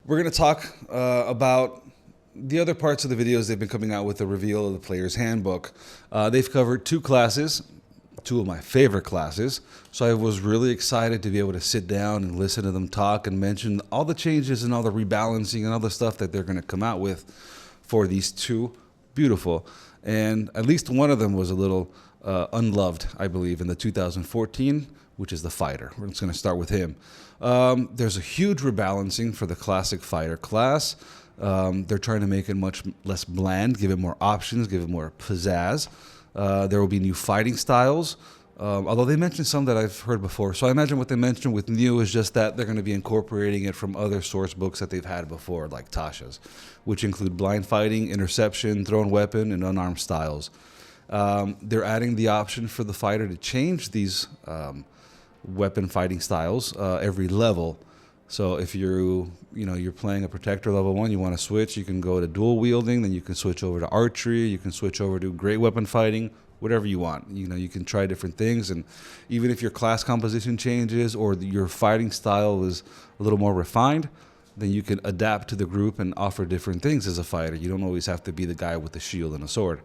We're going to talk about the other parts of the videos they've been coming out with the reveal of the player's handbook. They've covered two classes, two of my favorite classes, so I was really excited to be able to sit down and listen to them talk and mention all the changes and all the rebalancing and all the stuff that they're going to come out with for these two. Beautiful. And at least one of them was a little unloved, I believe, in the 2014, which is the Fighter. We're just going to start with him. There's a huge rebalancing for the classic Fighter class. They're trying to make it much less bland, give it more options, give it more pizzazz. There will be new fighting styles, although they mentioned some that I've heard before. So I imagine what they mentioned with new is just that they're going to be incorporating it from other source books that they've had before, like Tasha's, which include blind fighting, interception, thrown weapon, and unarmed styles. They're adding the option for the fighter to change these weapon fighting styles every level. So if you're playing a protector level 1, you want to switch, you can go to dual wielding, then you can switch over to archery, you can switch over to great weapon fighting, whatever you want. You can try different things, and even if your class composition changes or your fighting style is a little more refined, then you can adapt to the group and offer different things as a fighter. You don't always have to be the guy with the shield and a sword.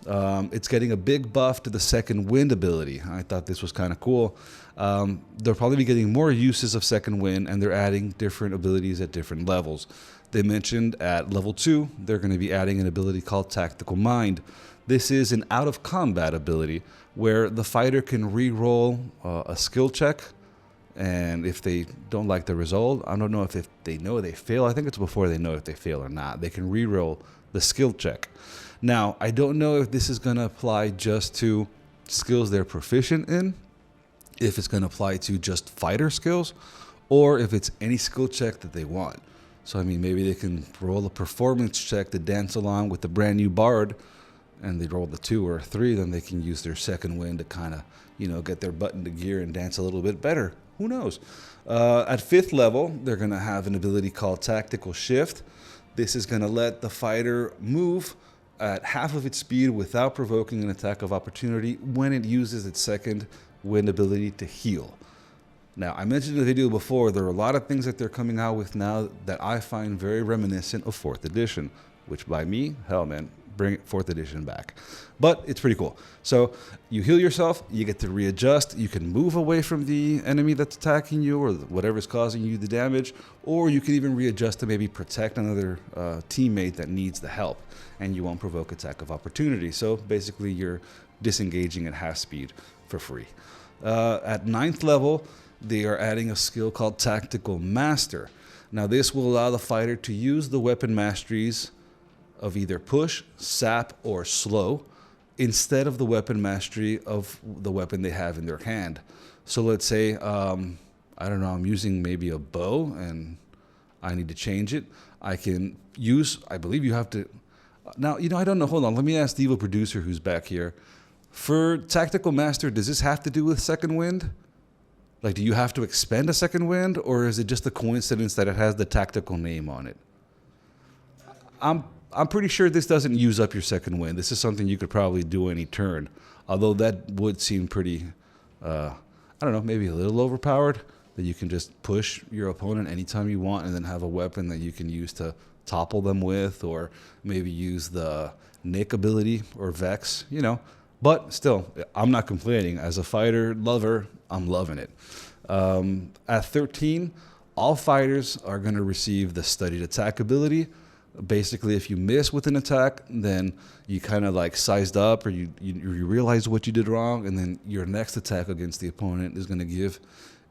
It's getting a big buff to the second wind ability. I thought this was kind of cool. They'll probably be getting more uses of second wind, and they're adding different abilities at different levels. They mentioned at level 2, they're going to be adding an ability called Tactical Mind. This is an out-of-combat ability where the fighter can re-roll a skill check, and if they don't like the result, I don't know if they know they fail. I think it's before they know if they fail or not. They can re-roll the skill check. Now, I don't know if this is going to apply just to skills they're proficient in, if it's going to apply to just fighter skills, or if it's any skill check that they want. So, I mean, maybe they can roll a performance check to dance along with the brand new bard, and they roll the 2 or 3, then they can use their second wind to kind of, get their butt into gear and dance a little bit better. Who knows? At 5th level, they're going to have an ability called Tactical Shift. This is going to let the fighter move at half of its speed without provoking an attack of opportunity when it uses its second wind ability to heal. Now, I mentioned in the video before, there are a lot of things that they're coming out with now that I find very reminiscent of 4th edition, which by me, hell man, bring 4th edition back. But it's pretty cool. So you heal yourself, you get to readjust, you can move away from the enemy that's attacking you or whatever's causing you the damage, or you can even readjust to maybe protect another teammate that needs the help, and you won't provoke attack of opportunity. So basically you're disengaging at half speed for free. At 9th level, they are adding a skill called Tactical Master. Now this will allow the fighter to use the weapon masteries of either push, sap, or slow instead of the weapon mastery of the weapon they have in their hand. So let's say, I don't know, I'm using maybe a bow and I need to change it. I can use, I believe you have to, now, I don't know, hold on, let me ask the evil producer who's back here. For Tactical Master, does this have to do with second wind? Like, do you have to expend a second wind, or is it just a coincidence that it has the tactical name on it? I'm pretty sure this doesn't use up your second wind. This is something you could probably do any turn, although that would seem pretty, I don't know, maybe a little overpowered, that you can just push your opponent anytime you want and then have a weapon that you can use to topple them with, or maybe use the Nick ability or Vex, But still, I'm not complaining. As a fighter lover, I'm loving it. At 13, all fighters are going to receive the Studied Attack ability. Basically, if you miss with an attack, then you kind of like sized up, or you realize what you did wrong, and then your next attack against the opponent is going to give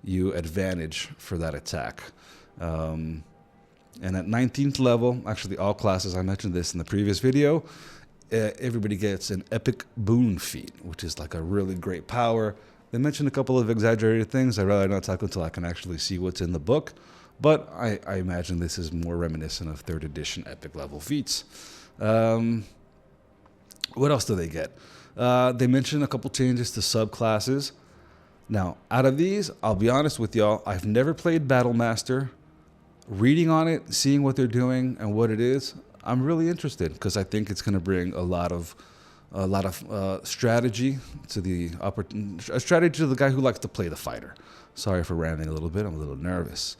you advantage for that attack. And at 19th level, actually all classes, I mentioned this in the previous video, everybody gets an Epic Boon feat, which is like a really great power. They mentioned a couple of exaggerated things. I'd rather not talk until I can actually see what's in the book. But I imagine this is more reminiscent of 3rd edition epic level feats. What else do they get? They mentioned a couple changes to subclasses. Now, out of these, I'll be honest with y'all, I've never played Battle Master. Reading on it, seeing what they're doing and what it is, I'm really interested, because I think it's going to bring a lot of strategy to the strategy to the guy who likes to play the fighter. Sorry for ranting a little bit. I'm a little nervous.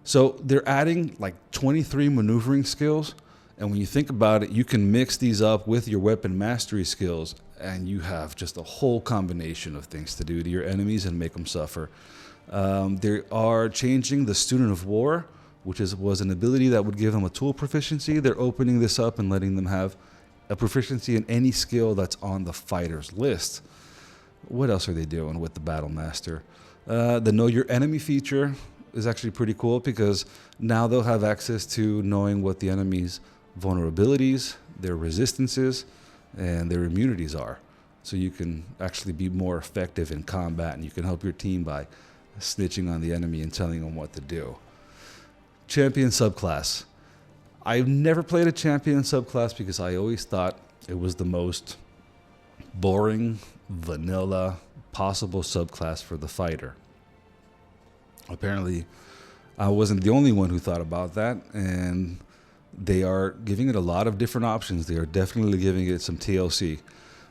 So they're adding like 23 maneuvering skills. And when you think about it, you can mix these up with your weapon mastery skills, and you have just a whole combination of things to do to your enemies and make them suffer. They are changing the Student of War, which was an ability that would give them a tool proficiency. They're opening this up and letting them have a proficiency in any skill that's on the fighter's list. What else are they doing with the Battle Master? The Know Your Enemy feature is actually pretty cool, because now they'll have access to knowing what the enemy's vulnerabilities, their resistances, and their immunities are. So you can actually be more effective in combat, and you can help your team by snitching on the enemy and telling them what to do. Champion subclass. I've never played a champion subclass because I always thought it was the most boring, vanilla possible subclass for the fighter. Apparently, I wasn't the only one who thought about that, and they are giving it a lot of different options. They are definitely giving it some TLC.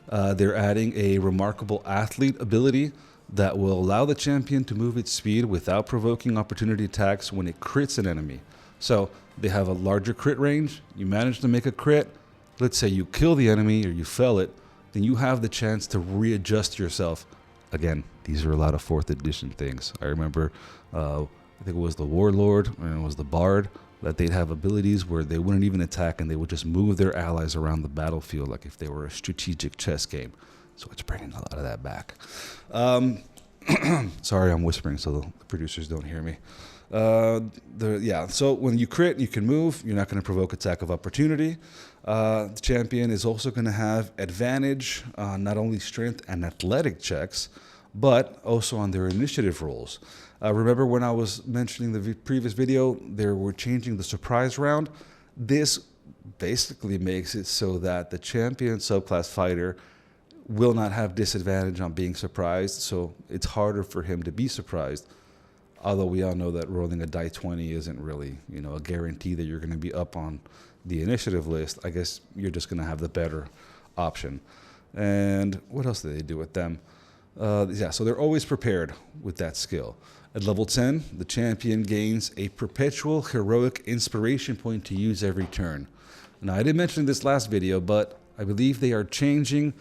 They're adding a remarkable athlete ability that will allow the champion to move its speed without provoking opportunity attacks when it crits an enemy. So they have a larger crit range. You manage to make a crit. Let's say you kill the enemy or you fell it, then you have the chance to readjust yourself. Again, these are a lot of 4th edition things. I remember, I think it was the Warlord and it was the Bard, that they'd have abilities where they wouldn't even attack and they would just move their allies around the battlefield like if they were a strategic chess game. So it's bringing a lot of that back. Sorry, I'm whispering so the producers don't hear me. So when you crit, you can move. You're not going to provoke attack of opportunity. The champion is also going to have advantage on not only strength and athletic checks, but also on their initiative rolls. Remember when I was mentioning the previous video, they were changing the surprise round? This basically makes it so that the champion subclass fighter will not have disadvantage on being surprised, so it's harder for him to be surprised. Although we all know that rolling a die 20 isn't really, a guarantee that you're going to be up on the initiative list. I guess you're just going to have the better option. And what else do they do with them? So they're always prepared with that skill. At level 10, the champion gains a perpetual heroic inspiration point to use every turn. Now, I didn't mention this last video, but I believe they are changing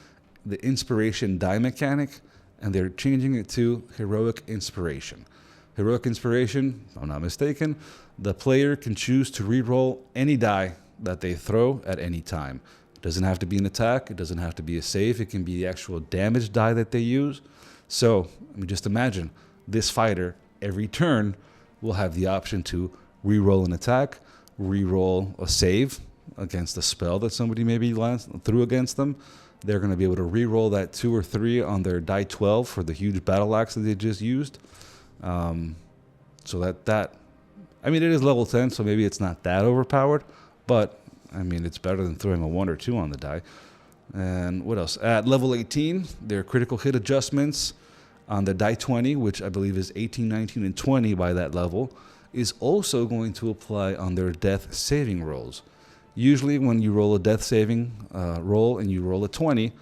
the inspiration die mechanic, and they're changing it to heroic inspiration. Heroic inspiration, if I'm not mistaken, the player can choose to reroll any die that they throw at any time. It doesn't have to be an attack. It doesn't have to be a save. It can be the actual damage die that they use. So, just imagine this fighter, every turn, will have the option to reroll an attack, reroll a save against a spell that somebody maybe threw against them. They're going to be able to reroll that 2 or 3 on their die 12 for the huge battle axe that they just used. So it is level 10, so maybe it's not that overpowered, but it's better than throwing a 1 or 2 on the die. And what else? At level 18, their critical hit adjustments on the die 20, which I believe is 18, 19, and 20 by that level, is also going to apply on their death saving rolls. Usually when you roll a death saving roll and you roll a 20,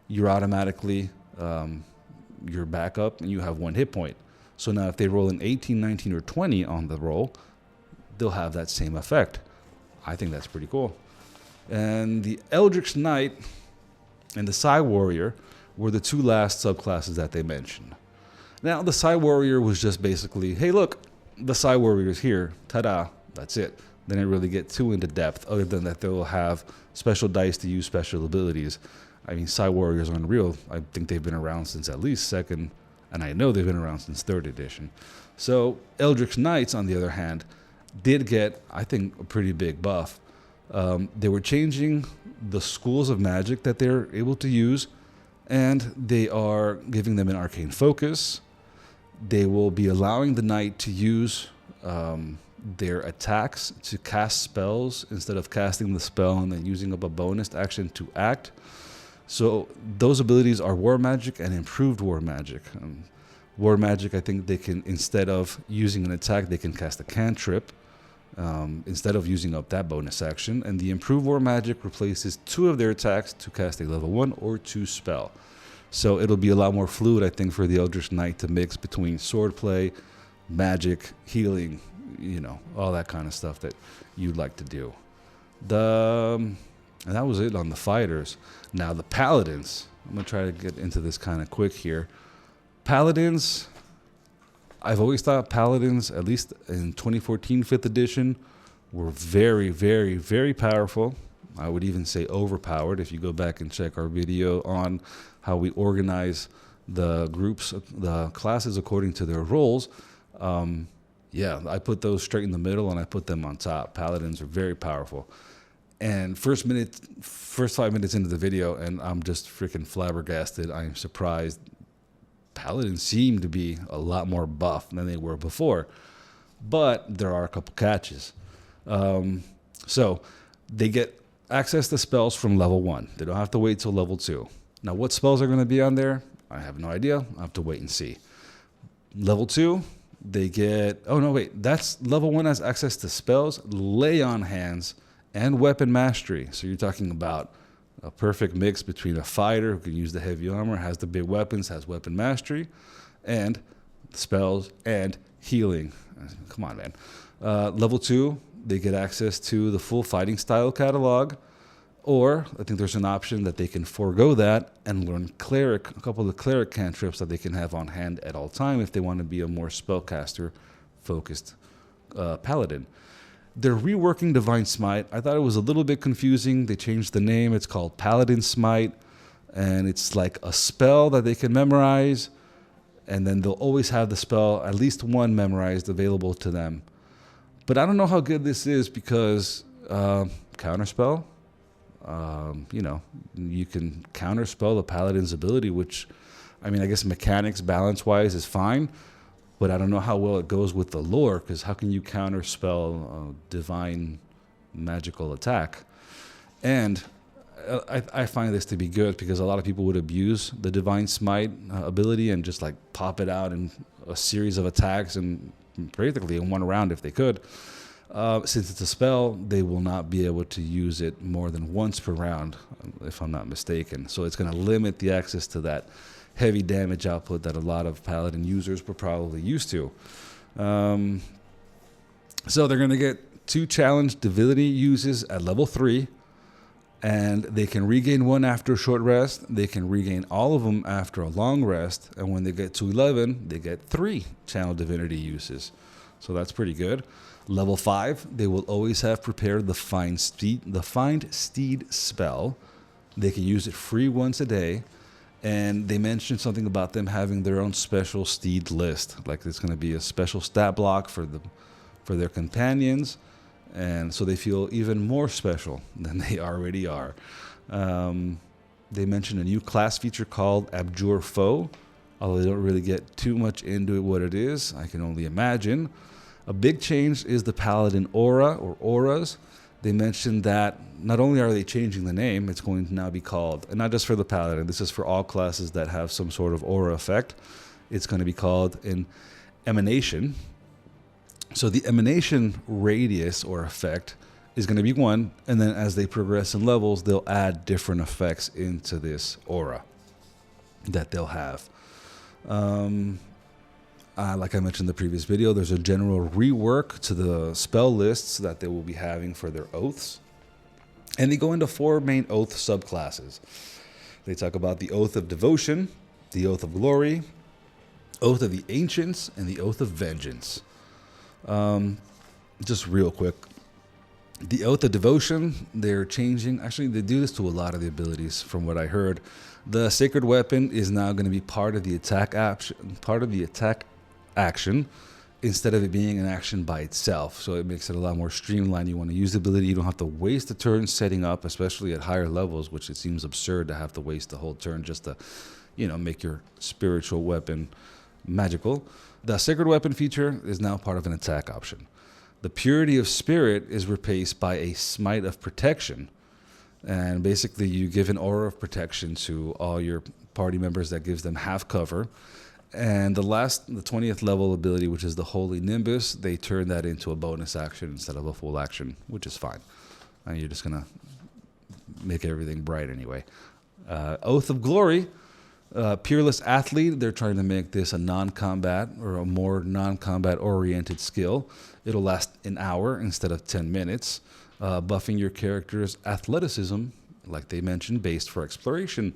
you're automatically, you're back up and you have 1 hit point. So now if they roll an 18, 19, or 20 on the roll, they'll have that same effect. I think that's pretty cool. And the Eldritch Knight and the Psy Warrior were the 2 last subclasses that they mentioned. Now, the Psy Warrior was just basically, hey, look, the Psy Warrior's here. Ta-da. That's it. They didn't really get too into depth, other than that they will have special dice to use special abilities. Psy Warriors are unreal. I think they've been around since at least 2nd, and I know they've been around since 3rd edition. So Eldritch Knights, on the other hand, did get, I think, a pretty big buff. They were changing the schools of magic that they're able to use, and they are giving them an arcane focus. They will be allowing the knight to use their attacks to cast spells instead of casting the spell and then using up a bonus action to act. So those abilities are War Magic and Improved War Magic. War Magic, I think they can, instead of using an attack, they can cast a cantrip instead of using up that bonus action. And the Improved War Magic replaces 2 of their attacks to cast a level 1 or 2 spell. So it'll be a lot more fluid, I think, for the Eldritch Knight to mix between swordplay, magic, healing, you know, all that kind of stuff that you'd like to do. And that was it on the fighters. Now the paladins. I'm going to try to get into this kind of quick here. Paladins, I've always thought paladins, at least in 2014 5th edition, were very, very, very powerful. I would even say overpowered. If you go back and check our video on how we organize the groups, the classes according to their roles, yeah, I put those straight in the middle and I put them on top. Paladins are very powerful. And first 5 minutes into the video, and I'm just freaking flabbergasted. I am surprised. Paladins seem to be a lot more buff than they were before, but there are a couple catches. So they get access to spells from level 1. They don't have to wait till level 2. Now, what spells are going to be on there? I have no idea. I have to wait and see. Level 2, they get... Oh, no, wait. That's level 1 has access to spells, lay on hands, and weapon mastery. So you're talking about a perfect mix between a fighter who can use the heavy armor, has the big weapons, has weapon mastery, and spells and healing. Come on, man. Level 2, they get access to the full fighting style catalog, or I think there's an option that they can forego that and learn cleric, a couple of the cleric cantrips that they can have on hand at all time if they want to be a more spellcaster-focused paladin. They're reworking Divine Smite. I thought it was a little bit confusing. They changed the name. It's called Paladin Smite, and it's like a spell that they can memorize, and then they'll always have the spell, at least one memorized, available to them. But I don't know how good this is because counterspell, you know, you can counterspell the Paladin's ability, which, I mean, I guess mechanics, balance-wise, is fine. But I don't know how well it goes with the lore, because how can you counterspell a divine magical attack? And I find this to be good because a lot of people would abuse the Divine Smite ability and just like pop it out in a series of attacks and practically in one round if they could. Since it's a spell, they will not be able to use it more than once per round, if I'm not mistaken. So it's going to limit the access to that heavy damage output that a lot of Paladin users were probably used to. So they're going to get 2 challenge divinity uses at level 3, and they can regain 1 after a short rest. They can regain all of them after a long rest, and when they get to 11, they get 3 channel divinity uses. So that's pretty good. Level 5, they will always have prepared the Find Steed spell. They can use it free once a day. And they mentioned something about them having their own special steed list. Like there's going to be a special stat block for their companions. And so they feel even more special than they already are. They mentioned a new class feature called Abjure Foe. Although they don't really get too much into what it is, I can only imagine. A big change is the Paladin Aura or Auras. They mentioned that not only are they changing the name, it's going to now be called, and not just for the Paladin, this is for all classes that have some sort of aura effect. It's going to be called an emanation. So the emanation radius or effect is going to be 1, and then as they progress in levels, they'll add different effects into this aura that they'll have. Like I mentioned in the previous video, there's a general rework to the spell lists that they will be having for their oaths. And they go into 4 main oath subclasses. They talk about the Oath of Devotion, the Oath of Glory, Oath of the Ancients, and the Oath of Vengeance. Just real quick. The Oath of Devotion, they're changing. Actually, they do this to a lot of the abilities from what I heard. The Sacred Weapon is now going to be part of the attack action instead of it being an action by itself. So it makes it a lot more streamlined. You want to use the ability, you don't have to waste a turn setting up, especially at higher levels, which it seems absurd to have to waste the whole turn just to, you know, make your spiritual weapon magical. The Sacred Weapon feature is now part of an attack option. The Purity of Spirit is replaced by a Smite of Protection. And basically you give an aura of protection to all your party members that gives them half cover. And the 20th level ability, which is the Holy Nimbus, they turn that into a bonus action instead of a full action, which is fine. And you're just going to make everything bright anyway. Oath of Glory, Peerless Athlete, they're trying to make this a non-combat or a more non-combat oriented skill. It'll last an hour instead of 10 minutes. Buffing your character's athleticism, like they mentioned, based for exploration.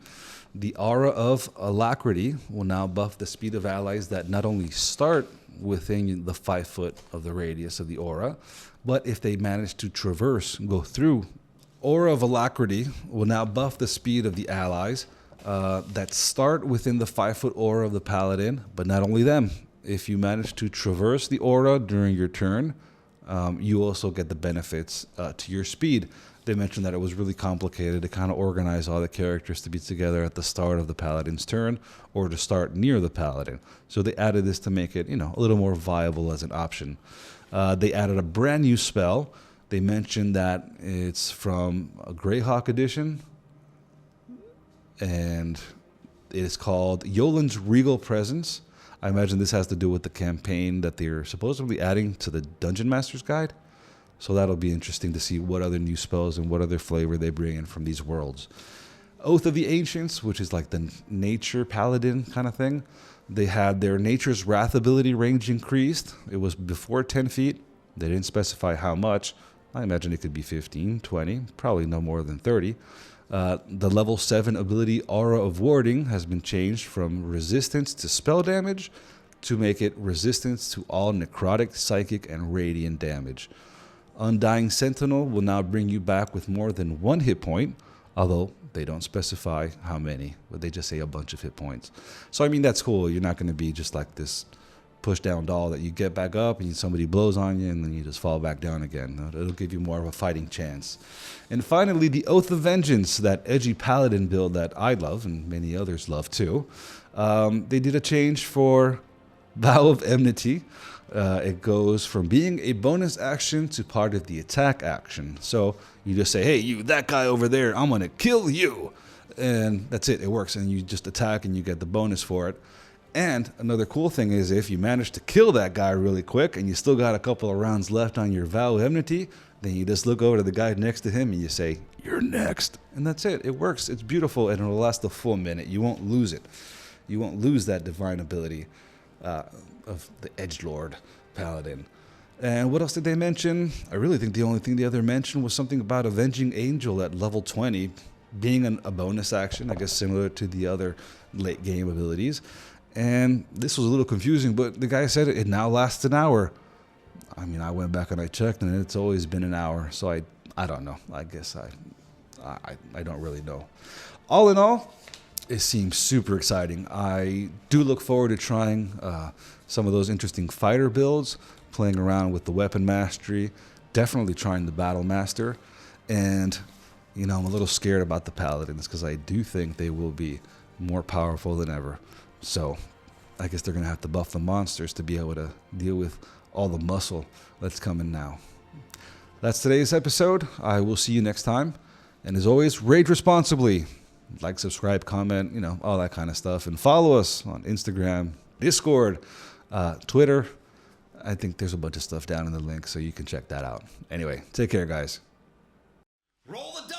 The Aura of Alacrity will now buff the speed of allies that not only start within the 5 foot of the radius of the aura, but if they manage to traverse, go through. Aura of Alacrity will now buff the speed of the allies that start within the 5 foot aura of the Paladin, but not only them. If you manage to traverse the aura during your turn, you also get the benefits to your speed. They mentioned that it was really complicated to kind of organize all the characters to be together at the start of the Paladin's turn or to start near the Paladin. So they added this to make it, a little more viable as an option. They added a brand new spell. They mentioned that it's from a Greyhawk edition, and it is called Yolan's Regal Presence. I imagine this has to do with the campaign that they're supposedly adding to the Dungeon Master's Guide. So that'll be interesting to see what other new spells and what other flavor they bring in from these worlds. Oath of the Ancients, which is like the nature paladin kind of thing. They had their Nature's Wrath ability range increased. It was before 10 feet. They didn't specify how much. I imagine it could be 15, 20, probably no more than 30. The level 7 ability Aura of Warding has been changed from resistance to spell damage to make it resistance to all necrotic, psychic, and radiant damage. Undying Sentinel will now bring you back with more than 1 hit point, although they don't specify how many, but they just say a bunch of hit points. So, I mean, that's cool. You're not going to be just like this push-down doll that you get back up and somebody blows on you and then you just fall back down again. It'll give you more of a fighting chance. And finally, the Oath of Vengeance, that edgy paladin build that I love and many others love too. They did a change for Vow of Enmity. It goes from being a bonus action to part of the attack action. So you just say, hey, you, that guy over there, I'm going to kill you. And that's it. It works. And you just attack and you get the bonus for it. And another cool thing is if you manage to kill that guy really quick and you still got a couple of rounds left on your Vow of Enmity, then you just look over to the guy next to him and you say, you're next. And that's it. It works. It's beautiful and it'll last a full minute. You won't lose it. You won't lose that divine ability of the Edgelord Paladin. And what else did they mention? I really think the only thing the other mentioned was something about Avenging Angel at level 20 being a bonus action, I guess similar to the other late game abilities. And this was a little confusing, but the guy said it now lasts an hour. I mean, I went back and I checked, and it's always been an hour. So I don't know. I guess I don't really know. All in all, it seems super exciting. I do look forward to trying some of those interesting fighter builds, playing around with the weapon mastery, definitely trying the battle master. And, I'm a little scared about the paladins because I do think they will be more powerful than ever. So I guess they're going to have to buff the monsters to be able to deal with all the muscle that's coming now. That's today's episode. I will see you next time. And as always, raid responsibly. Like, subscribe, comment, all that kind of stuff. And follow us on Instagram, Discord, Twitter. I think there's a bunch of stuff down in the link, so you can check that out. Anyway, take care, guys. Roll the